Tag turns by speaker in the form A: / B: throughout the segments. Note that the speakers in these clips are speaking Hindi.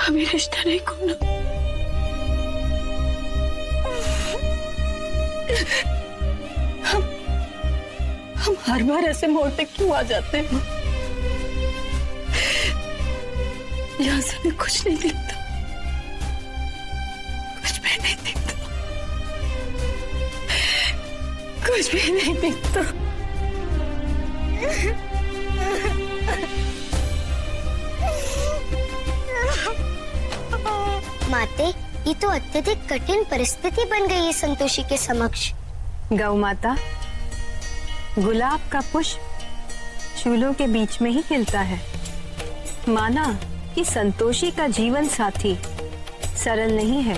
A: कभी रिश्ता नहीं खोना। हम हर बार ऐसे मोड़ पे क्यों आ जाते हैं? यहाँ से भी कुछ नहीं दिखता, कुछ भी नहीं दिखता, कुछ भी नहीं दिखता।
B: माते, ये तो अत्यधिक कठिन परिस्थिति बन गई है संतोषी के समक्ष।
C: गौ माता, गुलाब का पुष्प चूल्हों के बीच में ही खिलता है। माना कि संतोषी का जीवन साथी सरल नहीं है,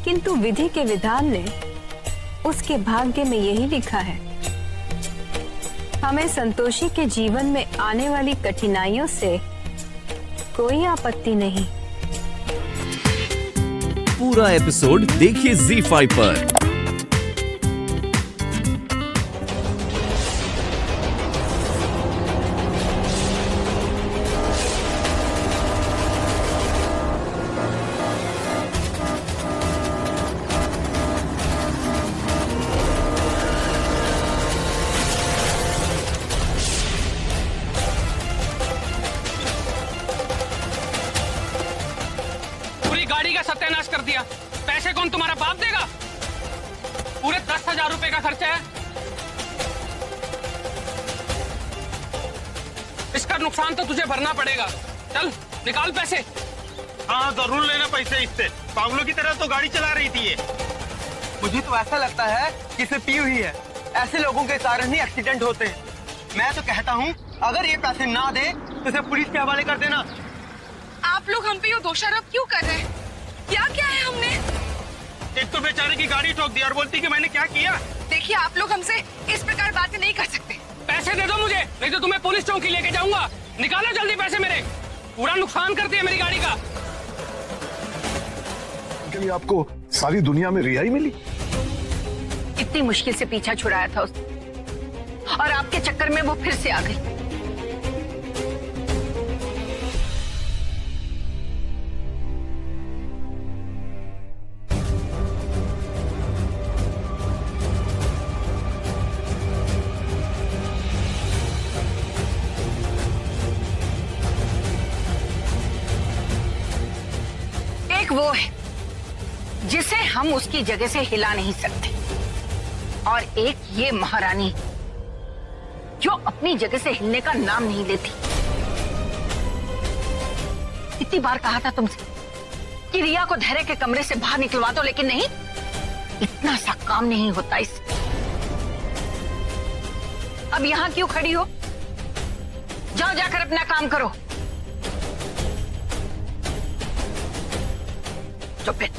C: किंतु विधि के विधान ने उसके भाग्य में यही लिखा है। हमें संतोषी के जीवन में आने वाली कठिनाइयों से कोई आपत्ति नहीं।
D: पूरा एपिसोड देखिए ZEE5 पर।
E: गाड़ी का सत्यानाश कर दिया। पैसे कौन तुम्हारा बाप देगा? पूरे 10,000 रुपए का खर्चा है। इसका नुकसान तो तुझे भरना पड़ेगा। चल निकाल पैसे।
F: हाँ जरूर लेना पैसे इससे। पागलों की तरह तो गाड़ी चला रही थी ये।
G: मुझे तो ऐसा लगता है कि इसे पी हुई है। ऐसे लोगों के कारण ही एक्सीडेंट होते हैं। मैं तो कहता हूँ अगर ये पैसे ना दे तो इसे पुलिस के हवाले कर देना।
A: आप लोग हम पे ये दोषारोप क्यों कर रहे हैं? क्या क्या है हमने?
F: एक तो बेचारे की गाड़ी ठोक दी और बोलती कि मैंने क्या किया।
A: देखिए, आप लोग हमसे इस प्रकार बातें नहीं कर सकते।
E: पैसे दे दो मुझे, नहीं तो तुम्हें पुलिस चौकी लेके जाऊंगा। निकालो जल्दी पैसे मेरे। पूरा नुकसान करती है मेरी गाड़ी का।
H: के लिए आपको सारी दुनिया में रिहाई मिली।
C: इतनी मुश्किल से पीछा छुड़ाया था उसने, और आपके चक्कर में वो फिर से आ गई। एक वो है जिसे हम उसकी जगह से हिला नहीं सकते, और एक ये महारानी जो अपनी जगह से हिलने का नाम नहीं लेती। कितनी बार कहा था तुमसे कि रिया को धैर्य के कमरे से बाहर निकलवा दो, लेकिन नहीं, इतना सा काम नहीं होता इस। अब यहां क्यों खड़ी हो? जाओ जाकर अपना काम करो। चुप है।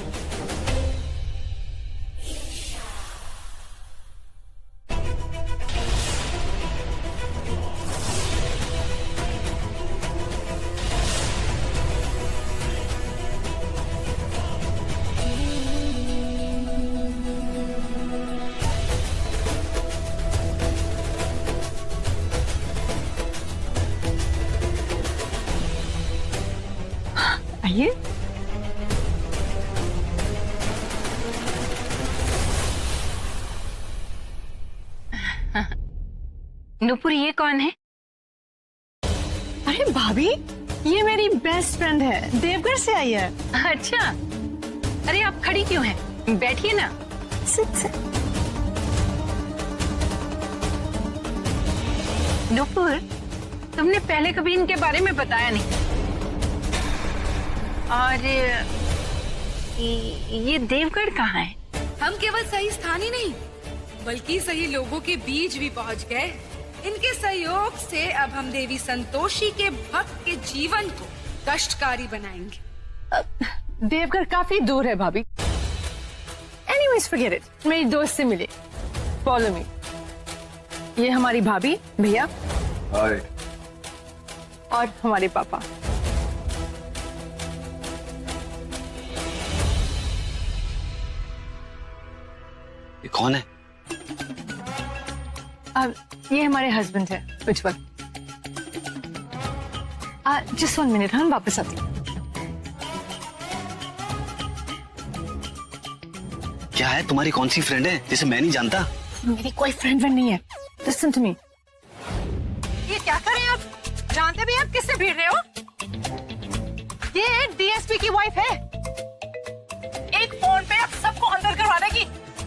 A: आइए।
C: नुपुर, ये कौन है?
A: अरे भाभी, ये मेरी बेस्ट फ्रेंड है, देवघर से आई है।
C: अच्छा, अरे आप खड़ी क्यों हैं? बैठिए ना। नुपुर, तुमने पहले कभी इनके बारे में बताया नहीं। और ये देवगढ़ कहाँ है?
I: हम केवल सही स्थान ही नहीं बल्कि सही लोगों के बीच भी पहुंच गए। इनके सहयोग से अब हम देवी संतोषी के भक्त के जीवन को कष्टकारी बनाएंगे।
A: देवघर काफी दूर है भाभी। Anyways forget it. मेरी दोस्त से मिले। Follow me. ये हमारी भाभी, भैया और हमारे पापा।
G: ये कौन है?
A: ये हमारे हस्बैंड है, उज्जवल। जस्ट 1 मिनट, हम वापस आते हैं।
J: क्या है, तुम्हारी कौन सी फ्रेंड है जिसे मैं नहीं जानता?
A: मेरी कोई फ्रेंड नहीं है। Listen to me.
K: ये क्या कर रहे हैं आप? जानते भी आप किससे भिड़ रहे हो? ये डीएसपी की वाइफ है। एक फोन पे आप सबको अंदर करवा देगी,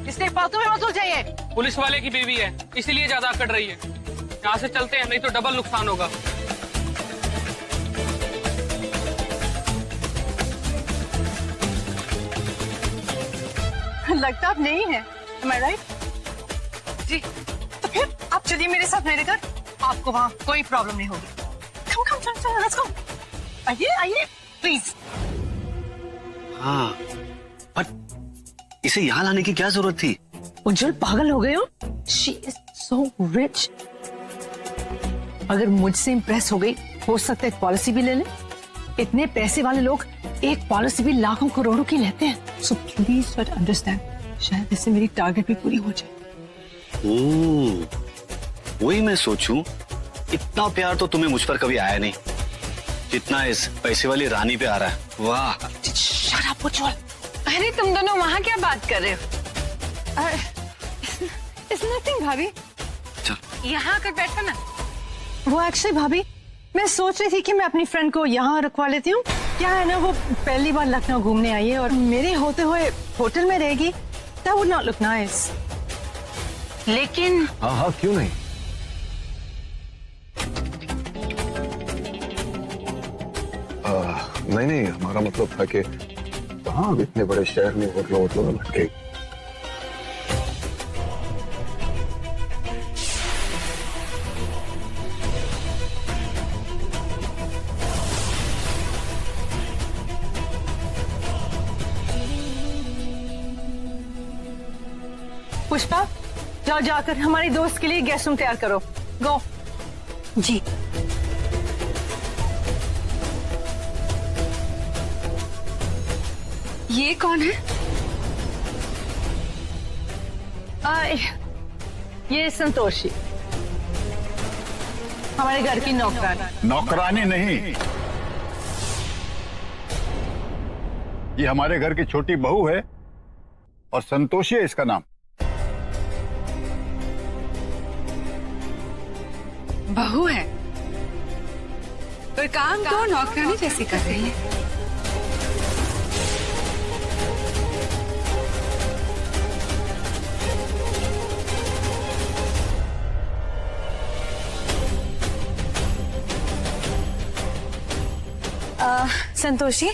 K: इसलिए फालतू में मत उलझाइए।
E: पुलिस वाले की बीवी है, इसीलिए ज्यादा अकड़ रही है। यहाँ से चलते हैं, नहीं तो डबल नुकसान होगा।
A: लगता आप नहीं है। Am I right?
K: जी, तो फिर आप चलिए मेरे साथ मेरे घर, आपको वहाँ कोई प्रॉब्लम नहीं होगी। कम कम चल चल, लेट्स गो। आइए आइए प्लीज।
J: हाँ, पर इसे यहाँ लाने की क्या जरूरत थी?
A: उज्जवल पागल हो गए हो? She is so rich. अगर मुझसे इम्प्रेस हो गई, हो सकता है एक पॉलिसी भी ले ले। इतने पैसे वाले लोग एक पॉलिसी भी लाखों करोड़ों की लेते हैं। सो प्लीज बट अंडरस्टैंड, शायद इससे मेरी टारगेट भी पूरी हो जाए।
J: ओह, वही मैं सोचूं, इतना प्यार तो तुम्हें मुझ पर कभी आया नहीं जितना इस पैसे वाली रानी पे आ रहा है। वाह।
A: Shut up, उज्जवल।
K: अरे तुम दोनों वहाँ क्या बात कर रहे हो?
A: It's nothing, भाभी।
J: चल।
K: यहाँ आकर बैठो ना।
A: वो एक्चुअली भाभी, मैं सोच रही थी कि मैं अपनी फ्रेंड को यहाँ रखवा लेती हूँ। क्या है ना, वो पहली बार लखनऊ घूमने आई है और मेरे होते हुए होटल में रहेगी। That would not look nice.
K: लेकिन
H: हाँ हाँ, क्यों नहीं? नहीं नहीं, हमारा मतलब था कि कहाँ इतने बड़े शहर में होटलों में भटके।
A: पुष्पा, जाओ जाकर हमारी दोस्त के लिए गेस्ट रूम तैयार करो। गो।
C: जी।
I: ये कौन है?
A: ये संतोषी, हमारे घर की नौकरानी।
L: नौकरानी नहीं, ये हमारे घर की छोटी बहू है और संतोषी है इसका नाम।
I: बहू है, पर काम तो नौकरानी जैसी कर रही है।
C: संतोषी,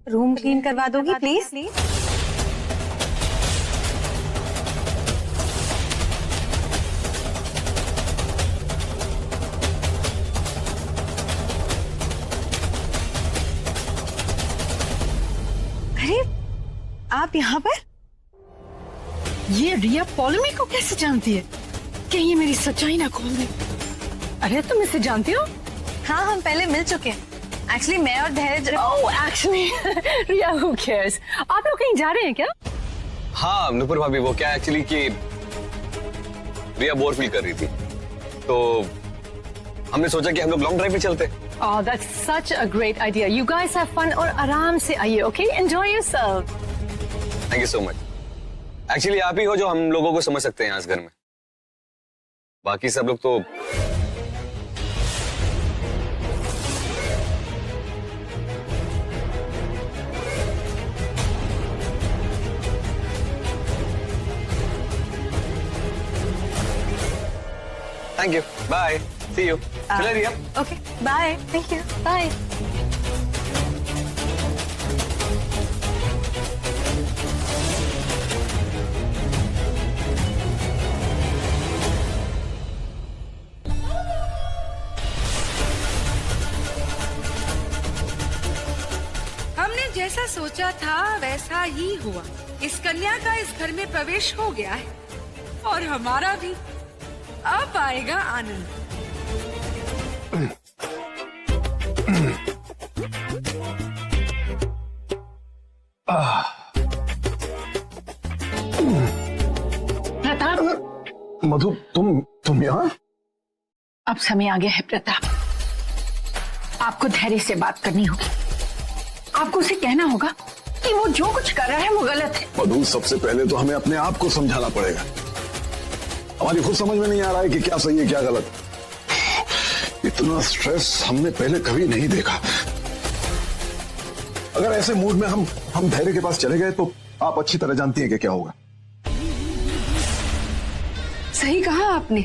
C: रूम क्लीन करवा दोगी प्लीज? अरे, आप यहाँ पर?
A: ये रिया पॉलोमी को कैसे जानती है? क्या ये मेरी सच्चाई ना खोल दे? अरे तुम इसे जानती हो?
C: हाँ, हम पहले मिल चुके हैं। एक्चुअली मैं और धैर्य।
A: ओह एक्चुअली रिया, who cares? आप लोग कहीं जा रहे हैं क्या?
J: हाँ नुपुर भाभी, वो क्या एक्चुअली कि रिया बोर फील कर रही थी, तो हमने सोचा कि हम लोग लॉन्ग ड्राइव पे चलते।
A: Oh, that's such a great idea. You guys have fun और आराम से आइए, okay? Enjoy yourself.
J: Thank you so much. Actually आप ही हो जो हम लोगों को समझ सकते हैं यहाँ इस घर में, बाकी सब लोग तो thank you, bye, see you. चले Riya.
C: Okay, bye, thank you, bye.
I: हमने जैसा सोचा था वैसा ही हुआ। इस कन्या का इस घर में प्रवेश हो गया है और हमारा भी। अब आएगा आनंद।
A: प्रताप,
H: मधु, तुम यहाँ?
A: अब समय आ गया है प्रताप, आपको धैर्य से बात करनी होगी। आपको उसे कहना होगा कि वो जो कुछ कर रहा है वो गलत है।
H: मधु, सबसे पहले तो हमें अपने आप को समझाना पड़ेगा। हमारी खुद समझ में नहीं आ रहा है कि क्या सही है क्या गलत। इतना स्ट्रेस हमने पहले कभी नहीं देखा। अगर ऐसे मूड में हम धैर्य के पास चले गए तो आप अच्छी तरह जानती हैं कि क्या होगा।
I: सही कहा आपने।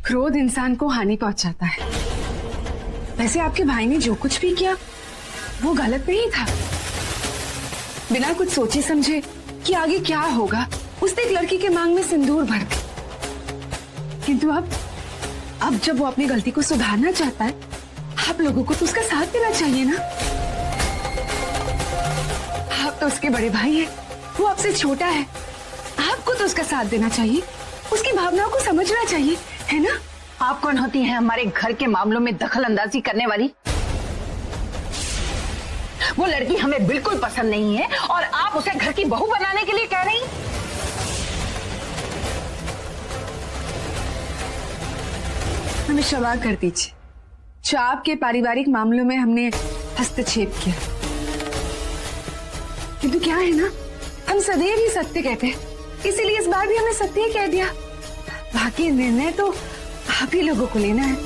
I: क्रोध इंसान को हानि पहुंचाता है। वैसे आपके भाई ने जो कुछ भी किया वो गलत नहीं था। बिना कुछ सोचे समझे कि आगे क्या होगा, उसने एक लड़की के मांग में सिंदूर भर दी। किंतु अब जब वो अपनी गलती को सुधारना चाहता है, आप लोगों को तो उसका साथ देना चाहिए ना। आप तो उसके बड़े भाई हैं, वो आपसे छोटा है, आपको तो उसका साथ देना चाहिए, उसकी भावनाओं को समझना चाहिए, है ना।
A: आप कौन होती हैं हमारे घर के मामलों में दखल अंदाजी करने वाली? वो लड़की हमें बिल्कुल पसंद नहीं है और आप उसे घर की बहू बनाने के लिए कह रही।
I: हमें क्षमा कर दीजिए, जो आपके पारिवारिक मामलों में हमने हस्तक्षेप किया। किंतु क्या है ना, हम सदैव ही सत्य कहते हैं, इसीलिए इस बार भी हमने सत्य ही कह दिया। बाकी निर्णय तो आप ही लोगों को लेना है।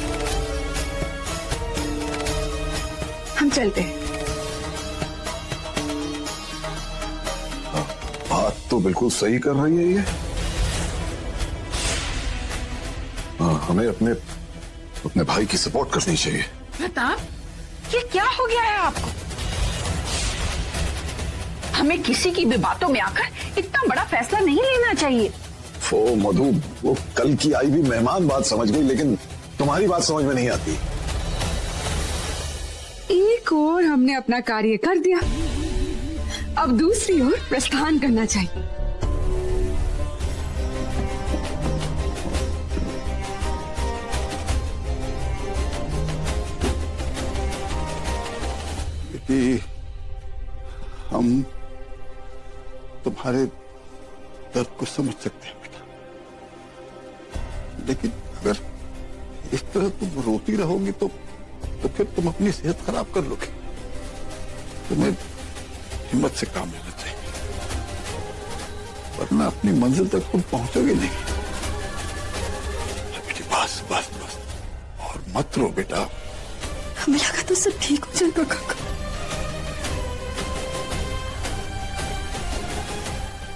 I: हम चलते हैं।
H: बात तो बिल्कुल सही कर रही है ये। हमें अपने भाई की सपोर्ट करनी चाहिए।
A: प्रताप, ये क्या हो गया है आपको? हमें किसी की भी बातों में आकर इतना बड़ा फैसला नहीं लेना चाहिए।
H: ओ मधु, वो कल की आई भी मेहमान बात समझ गई, लेकिन तुम्हारी बात समझ में नहीं आती।
I: एक ओर हमने अपना कार्य कर दिया, अब दूसरी ओर प्रस्थान करना चाहिए।
L: हम तुम्हारे दर्द को समझ सकते हैं बेटा, लेकिन अगर इस तरह तुम रोती रहोगी तो फिर तुम अपनी सेहत खराब कर लोगे। तुम्हें हिम्मत से काम लेना चाहिए, वरना अपनी मंजिल तक तुम पहुंचोगे नहीं। बेटी बस बस बस, और मत रो बेटा।
I: हमें लगा तो सब ठीक हो जाएगा काका,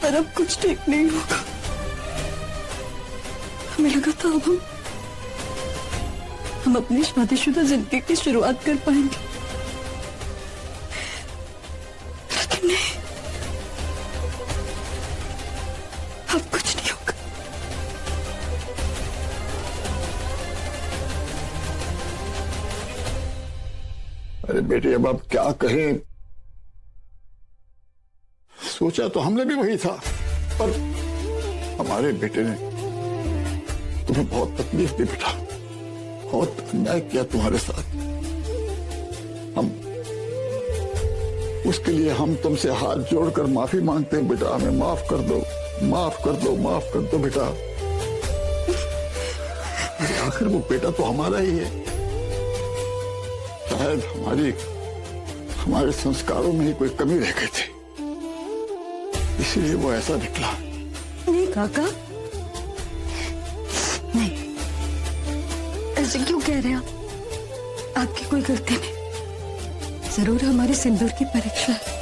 I: पर अब कुछ ठीक नहीं होगा। हमें लगा था अब हम अपनी शादीशुदा जिंदगी की शुरुआत कर पाएंगे, लेकिन नहीं, अब कुछ नहीं होगा।
L: अरे बेटे, अब आप क्या कहें। सोचा तो हमने भी वही था, पर हमारे बेटे ने तुम्हें बहुत तकलीफ दी बेटा, बहुत अन्याय किया तुम्हारे साथ। उसके लिए हम तुमसे हाथ जोड़कर माफी मांगते हैं बेटा। हमें माफ कर दो, माफ कर दो, माफ कर दो बेटा। आखिर वो बेटा तो हमारा ही है। शायद हमारे संस्कारों में ही कोई कमी रह गई थी, इसलिए वो ऐसा निकला।
I: नहीं काका, नहीं, ऐसे क्यों कह रहे हैं आप? आपकी कोई गलती नहीं, जरूर हमारे सिंदूर की परीक्षा है।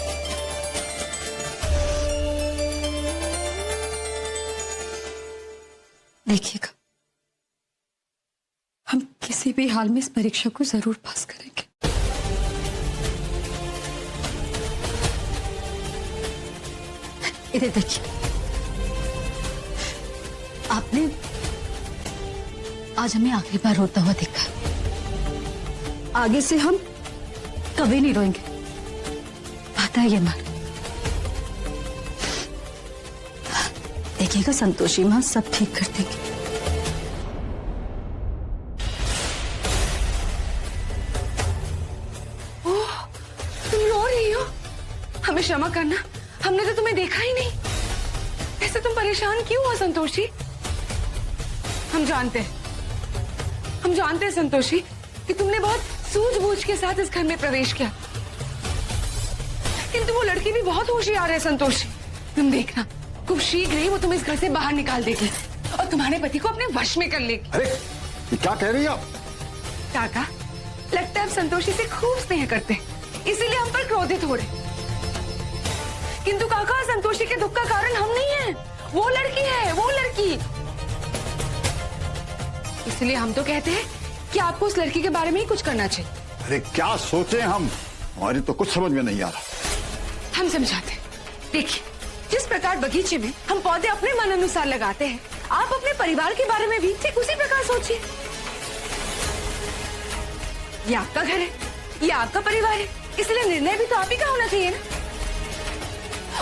I: देखिएगा, हम किसी भी हाल में इस परीक्षा को जरूर पास करेंगे। इधर देखिए, आपने आज हमें आखिरी बार रोता हुआ देखा। आगे से हम कभी नहीं रोएंगे, पता है ये मार। देखिएगा, संतोषी माँ सब ठीक कर देंगे। ओह, तुम रो रही हो? हमें क्षमा करना, हमने तो तुम्हें देखा ही नहीं। ऐसे तुम परेशान क्यों हो संतोषी? हम जानते हैं संतोषी कि तुमने बहुत सूझबूझ के साथ इस घर में प्रवेश किया, किंतु वो लड़की भी बहुत होशियार है संतोषी। तुम देखना, खूब शीघ्र ही वो तुम्हें इस घर से बाहर निकाल देगी और तुम्हारे पति को अपने वश में कर लेगी।
L: अरे ये क्या कह रही है आप?
I: काका, लगता है आप संतोषी से खूब स्नेह करते हैं, इसीलिए हम पर क्रोधित हो रहे। किंतु काका, संतोषी के दुख का कारण हम नहीं है, वो लड़की है, वो लड़की। इसलिए हम तो कहते हैं कि आपको उस लड़की के बारे में ही कुछ करना चाहिए।
L: अरे क्या सोचे हम, हमारी तो कुछ समझ में नहीं आ रहा।
I: हम समझाते हैं। देखिए, जिस प्रकार बगीचे में हम पौधे अपने मन अनुसार लगाते हैं, आप अपने परिवार के बारे में भी ठीक उसी प्रकार सोचिए। ये आपका घर है, ये आपका परिवार है, इसलिए निर्णय भी तो आप ही का होना चाहिए ना।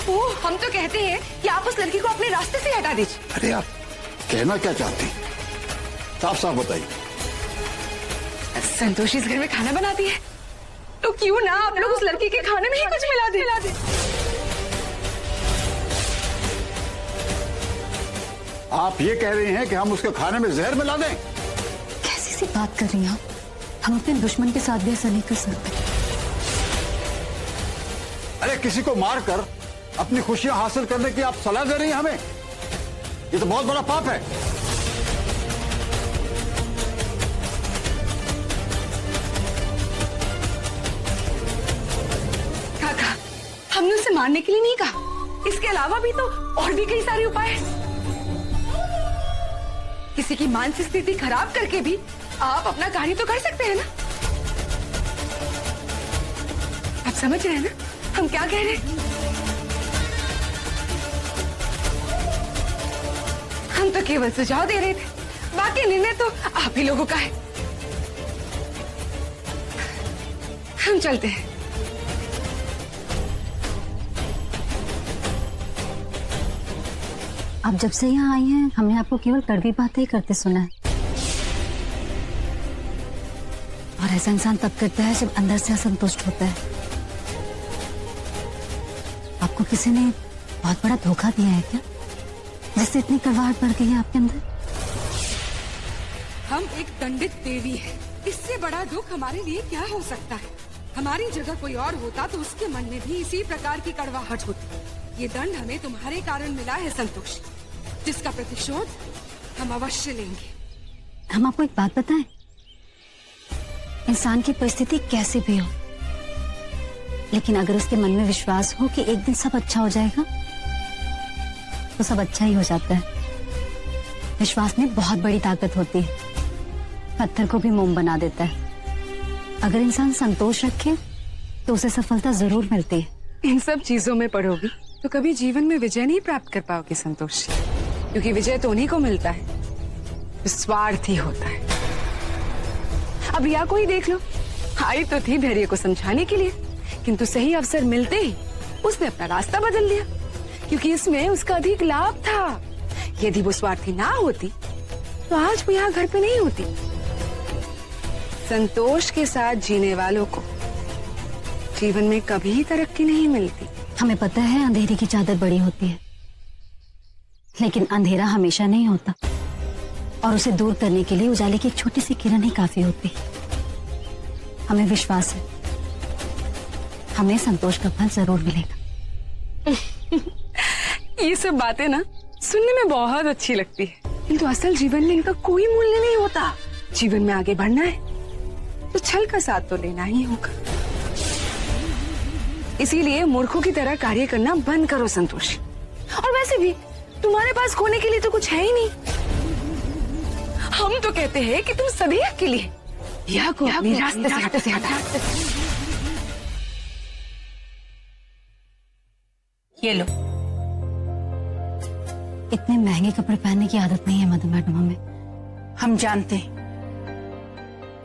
I: ओ, हम तो कहते हैं कि आप उस लड़की को अपने रास्ते से हटा दीजिए।
L: अरे आप कहना क्या चाहती, साफ साफ बताइए।
I: संतोषी इस घर में खाना बनाती है, तो क्यों ना आप लोग उस लड़की के खाने में ही कुछ मिला दे।
L: आप ये कह रही हैं कि हम उसके खाने में जहर मिला दें?
A: कैसी सी बात कर रही हैं आप? हम अपने दुश्मन के साथ भी ऐसा नहीं कर सकते।
L: अरे किसी को मारकर अपनी खुशियां हासिल करने की आप सलाह दे रही हैं हमें? ये तो बहुत बड़ा पाप है।
I: काका, हमने उसे मारने के लिए नहीं कहा, इसके अलावा भी तो और भी कई सारे उपाय हैं। किसी की मानसिक स्थिति खराब करके भी आप अपना कार्य तो कर सकते हैं ना। आप समझ रहे हैं ना हम क्या कह रहे हैं? हम तो केवल सुझाव दे रहे थे, बाकी निर्णय तो आप ही लोगों का है। हम चलते हैं।
A: आप जब से यहाँ आई हैं, हमने आपको केवल कड़वी बातें ही करते सुना है। और ऐसा इंसान तब करता है जब अंदर से असंतुष्ट होता है। आपको किसी ने बहुत बड़ा धोखा दिया है क्या, जिससे इतनी कड़वाहट बढ़ गई है आपके अंदर?
I: हम एक दंडित देवी हैं, इससे बड़ा दुख हमारे लिए क्या हो सकता है? हमारी जगह कोई और होता तो उसके मन में भी इसी प्रकार की कड़वाहट होती। ये दंड हमें तुम्हारे कारण मिला है संतोष, जिसका प्रतिशोध हम अवश्य लेंगे।
A: हम आपको एक बात बताएं, इंसान की परिस्थिति कैसे भी हो, लेकिन अगर उसके मन में विश्वास हो कि एक दिन सब अच्छा हो जाएगा, तो सब अच्छा ही हो जाता है। विश्वास में बहुत बड़ी ताकत होती है, पत्थर को भी मोम बना देता है। अगर इंसान संतोष रखे तो उसे सफलता जरूर मिलती है।
I: इन सब चीजों में पढ़ोगी तो कभी जीवन में विजय नहीं प्राप्त कर पाओगे संतोष, क्योंकि विजय तो उन्हीं को मिलता है जो स्वार्थी होता है। अब या कोई देख लो, आई तो थी धैर्य को समझाने के लिए, किंतु सही अवसर मिलते ही उसने अपना रास्ता बदल लिया, क्योंकि इसमें उसका अधिक लाभ था। यदि वो स्वार्थी ना होती तो आज वो यहाँ घर पे नहीं होती। संतोष के साथ जीने वालों को जीवन में कभी तरक्की नहीं मिलती।
A: हमें पता है अंधेरे की चादर बड़ी होती है, लेकिन अंधेरा हमेशा नहीं होता, और उसे दूर करने के लिए उजाले की एक छोटी सी किरण ही काफी होती है। हमें विश्वास है, हमें संतोष का फल जरूर मिलेगा।
I: ये सब बातें ना सुनने में बहुत अच्छी लगती है, किंतु असल जीवन में इनका कोई मूल्य नहीं होता। जीवन में आगे बढ़ना है तो छल का साथ तो लेना ही होगा। इसीलिए मूर्खों की तरह कार्य करना बंद करो संतोष। और वैसे भी तुम्हारे पास खोने के लिए तो कुछ है ही नहीं। हम तो कहते हैं कि तुम सदैव के लिए या को अपने रास्ते से हटा।
A: ये लो। इतने महंगे कपड़े पहनने की आदत नहीं है मधु मैडम हमें।
K: हम जानते हैं,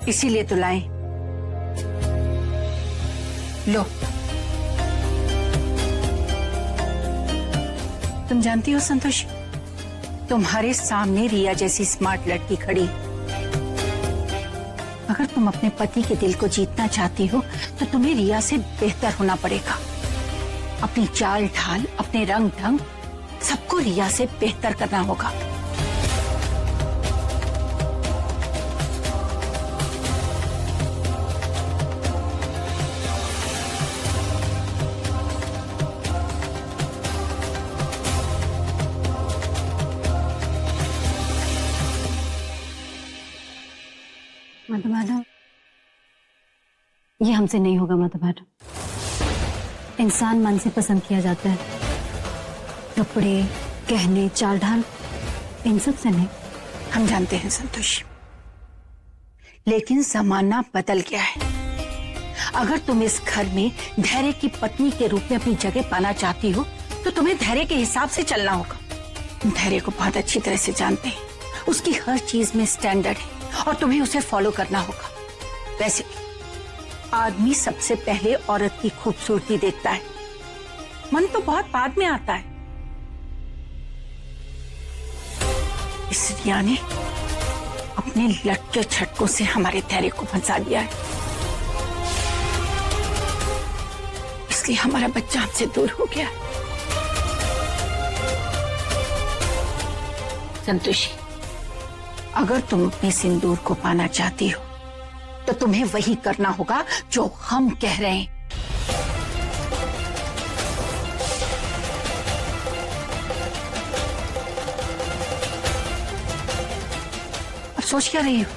K: इसीलिए तो लाए। लो, तुम जानती हो संतोष, तुम्हारे सामने रिया जैसी स्मार्ट लड़की खड़ी। अगर तुम अपने पति के दिल को जीतना चाहती हो तो तुम्हें रिया से बेहतर होना पड़ेगा। अपनी चाल ढाल, अपने रंग ढंग, सबको रिया से बेहतर करना होगा।
C: मधु मैडम, ये हमसे नहीं होगा मधु मैडम। इंसान मन से पसंद किया जाता है, कपड़े, गहने, चाल ढाल, इन सब से नहीं।
A: हम जानते हैं संतोषी, लेकिन जमाना बदल गया है। अगर तुम इस घर में धैर्य की पत्नी के रूप में अपनी जगह पाना चाहती हो तो तुम्हें धैर्य के हिसाब से चलना होगा। तुम धैर्य को बहुत अच्छी तरह से जानते हैं, उसकी हर चीज में स्टैंडर्ड है और तुम्हें उसे फॉलो करना होगा। वैसे भी आदमी सबसे पहले औरत की खूबसूरती देखता है, मन तो बहुत बाद में आता है। इस रिया ने अपने लटके झटकों से हमारे धैर्य को फंसा दिया है, इसलिए हमारा बच्चा हमसे दूर हो गया। संतोषी, अगर तुम अपने सिंदूर को पाना चाहती हो तो तुम्हें वही करना होगा जो हम कह रहे हैं। अब सोच क्या रही हो?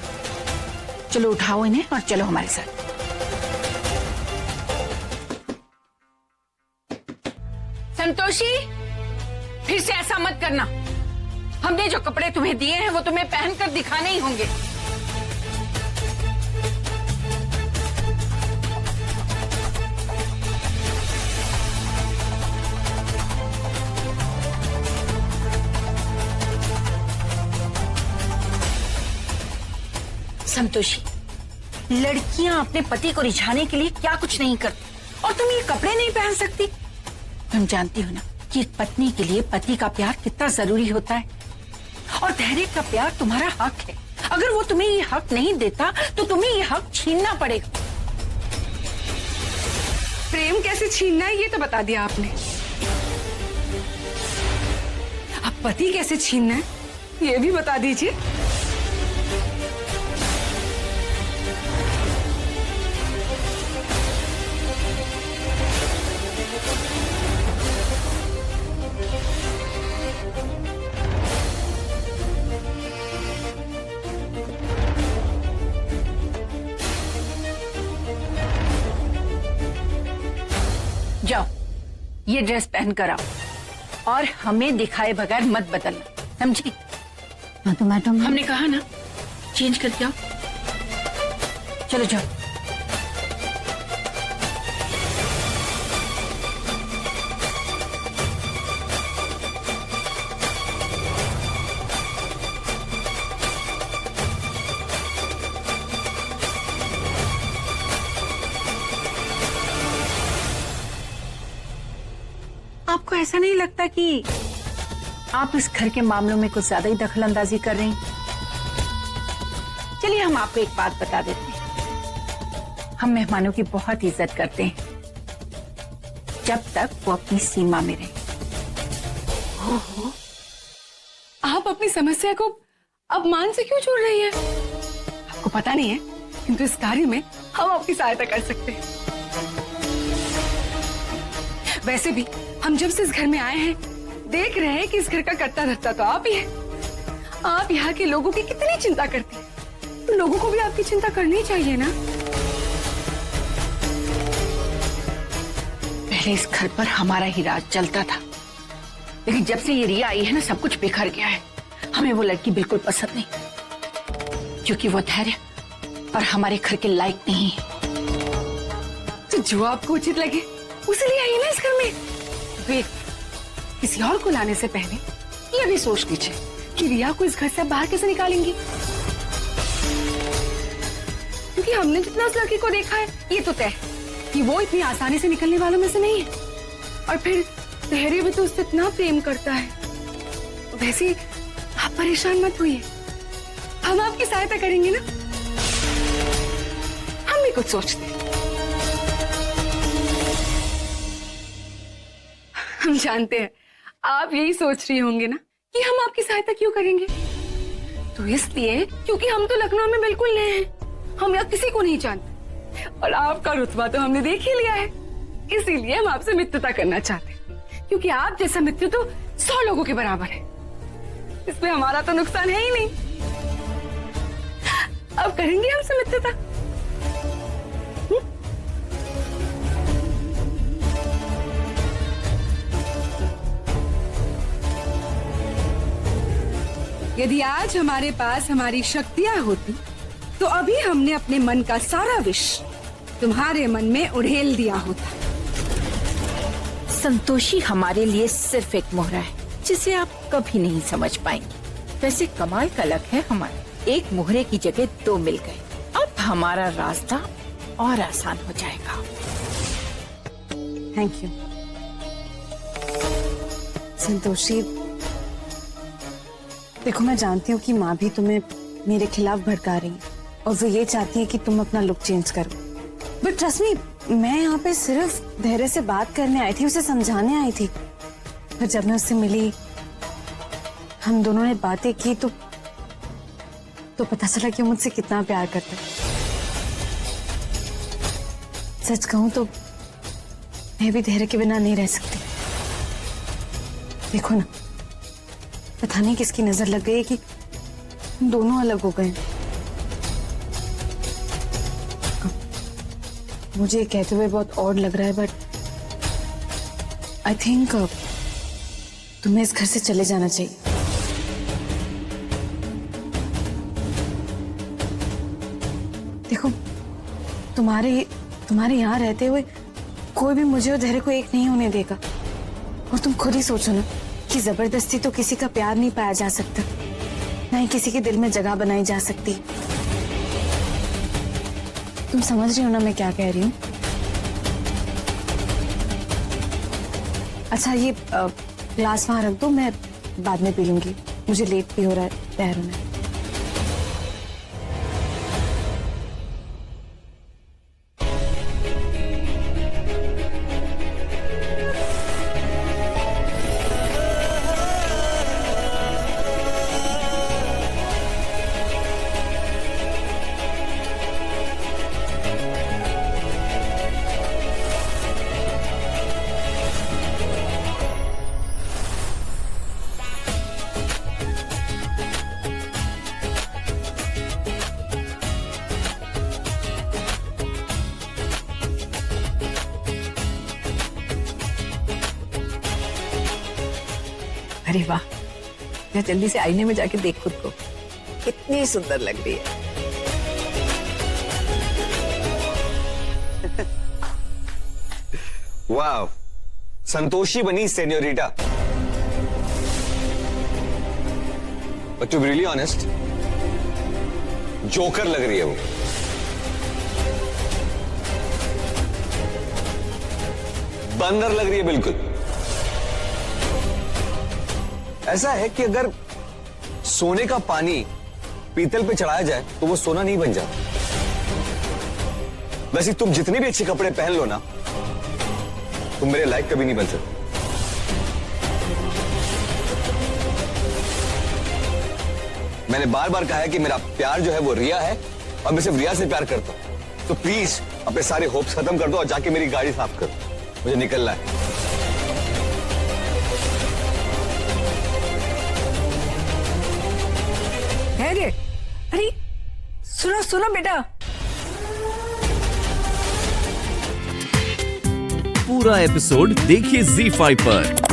A: चलो उठाओ इन्हें और चलो हमारे साथ। संतोषी, फिर से ऐसा मत करना। हमने जो कपड़े तुम्हें दिए हैं वो तुम्हें पहनकर दिखाने ही होंगे। संतोषी, लड़कियां अपने पति को रिझाने के लिए क्या कुछ नहीं करती और तुम ये कपड़े नहीं पहन सकती। तुम जानती हो ना कि पत्नी के लिए पति का प्यार कितना जरूरी होता है, और धैर्य का प्यार तुम्हारा हक है। अगर वो तुम्हें ये हक नहीं देता तो तुम्हें ये हक छीनना पड़ेगा।
I: प्रेम कैसे छीनना है ये तो बता दिया आपने, अब पति कैसे छीनना है ये भी बता दीजिए।
A: जाओ, ये ड्रेस पहन कर आओ और हमें दिखाए बगैर मत बदलना, समझी?
C: हाँ तो मैडम,
A: हमने कहा ना, चेंज करके आओ। चलो जाओ। आपको ऐसा नहीं लगता कि आप इस घर के मामलों में कुछ ज्यादा ही दखल अंदाजी कर रही हैं? चलिए हम आपको एक बात बता देते हैं, हम मेहमानों की बहुत इज्जत करते हैं जब तक वो अपनी सीमा में रहे।
I: ओहो, आप अपनी समस्या को अपमान से क्यों जोड़ रही हैं? आपको पता नहीं है, किंतु इस कार्य में हम आपकी सहायता कर सकते हैं। वैसे भी हम जब से इस घर में आए हैं देख रहे हैं कि इस घर का कर्ता धर्ता तो आप ही हैं। आप यहाँ के लोगों की कितनी चिंता करती हैं, तो लोगों को भी आपकी चिंता करनी चाहिए ना।
A: पहले इस घर पर हमारा ही राज चलता था, लेकिन जब से ये रिया आई है ना, सब कुछ बिखर गया है। हमें वो लड़की बिल्कुल पसंद नहीं, क्योंकि वो धैर्य और हमारे घर के लायक नहीं है।
I: तो जो आपको उचित लगे उसे ले आइए ना इस घर में। वे किसी और को लाने से पहले ये भी सोच लीजिए कि रिया को इस घर से बाहर कैसे निकालेंगी, क्योंकि हमने जितना उस लड़की को देखा है ये तो तय है कि वो इतनी आसानी से निकलने वालों में से नहीं है। और फिर धैर्य भी तो उससे इतना प्रेम करता है। वैसे आप परेशान मत होइए, हम आपकी सहायता करेंगे ना। हम भी कुछ सोचते हैं। हम जानते हैं आप यही सोच रही होंगे ना कि हम आपकी सहायता क्यों करेंगे। तो इसलिए क्योंकि हम तो लखनऊ में बिल्कुल नए हैं, हम यहाँ किसी को नहीं जानते, और आपका रुतबा तो हमने देख ही लिया है। इसीलिए हम आपसे मित्रता करना चाहते हैं, क्योंकि आप जैसा मित्र तो 100 लोगों के बराबर है। इसमें हमारा तो नुकसान है ही नहीं।
A: अब करेंगे हमसे मित्रता?
I: यदि आज हमारे पास हमारी शक्तियां होती तो अभी हमने अपने मन का सारा विष तुम्हारे मन में उड़ेल दिया होता।
K: संतोषी हमारे लिए सिर्फ एक मोहरा है जिसे आप कभी नहीं समझ पाएंगे। वैसे कमाल का लक है हमारा, एक मोहरे की जगह दो मिल गए। अब हमारा रास्ता और आसान हो जाएगा।
C: Thank you Santoshi. देखो मैं जानती हूँ कि माँ भी तुम्हें मेरे खिलाफ भड़का रही है और वो ये चाहती है कि तुम अपना लुक चेंज करो। बट ट्रस्ट मी, मैं यहाँ पे सिर्फ धैर्य से बात करने आई थी, उसे समझाने आई थी। पर जब मैं उससे मिली, हम दोनों ने बातें की तो पता चला कि वो मुझसे कितना प्यार करता है। सच कहूँ तो मैं भी धैर्य के बिना नहीं रह सकती। देखो ना, पता नहीं किसकी नजर लग गई कि हम दोनों अलग हो गए। मुझे ये कहते हुए बहुत ऑड लग रहा है, बट आई थिंक तुम्हें इस घर से चले जाना चाहिए। देखो, तुम्हारे यहाँ रहते हुए कोई भी मुझे और धैर्य को एक नहीं होने देगा। और तुम खुद ही सोचो ना कि जबरदस्ती तो किसी का प्यार नहीं पाया जा सकता, ना ही किसी के दिल में जगह बनाई जा सकती। तुम समझ रही हो ना मैं क्या कह रही हूँ? अच्छा, ये ग्लास वहां रख दो, मैं बाद में पी लूंगी। मुझे लेट भी हो रहा है, तैयार होना है।
K: अरे वाह, या जल्दी से आईने में जाके देख खुद को, कितनी सुंदर लग रही है।
J: वाह, संतोषी बनी senorita. But to be really honest, जोकर लग रही है वो। बंदर लग रही है बिल्कुल। ऐसा है कि अगर सोने का पानी पीतल पे चढ़ाया जाए तो वो सोना नहीं बन जाता। वैसे तुम जितने भी अच्छे कपड़े पहन लो ना, तुम मेरे लायक कभी नहीं बन सकते। मैंने बार बार कहा है कि मेरा प्यार जो है वो रिया है और मैं सिर्फ रिया से प्यार करता हूं। तो प्लीज अपने सारे होप्स खत्म कर दो और जाके मेरी गाड़ी साफ कर दो, मुझे निकलना है।
K: अरे सुनो सुनो बेटा।
D: पूरा एपिसोड देखिए ZEE5 पर।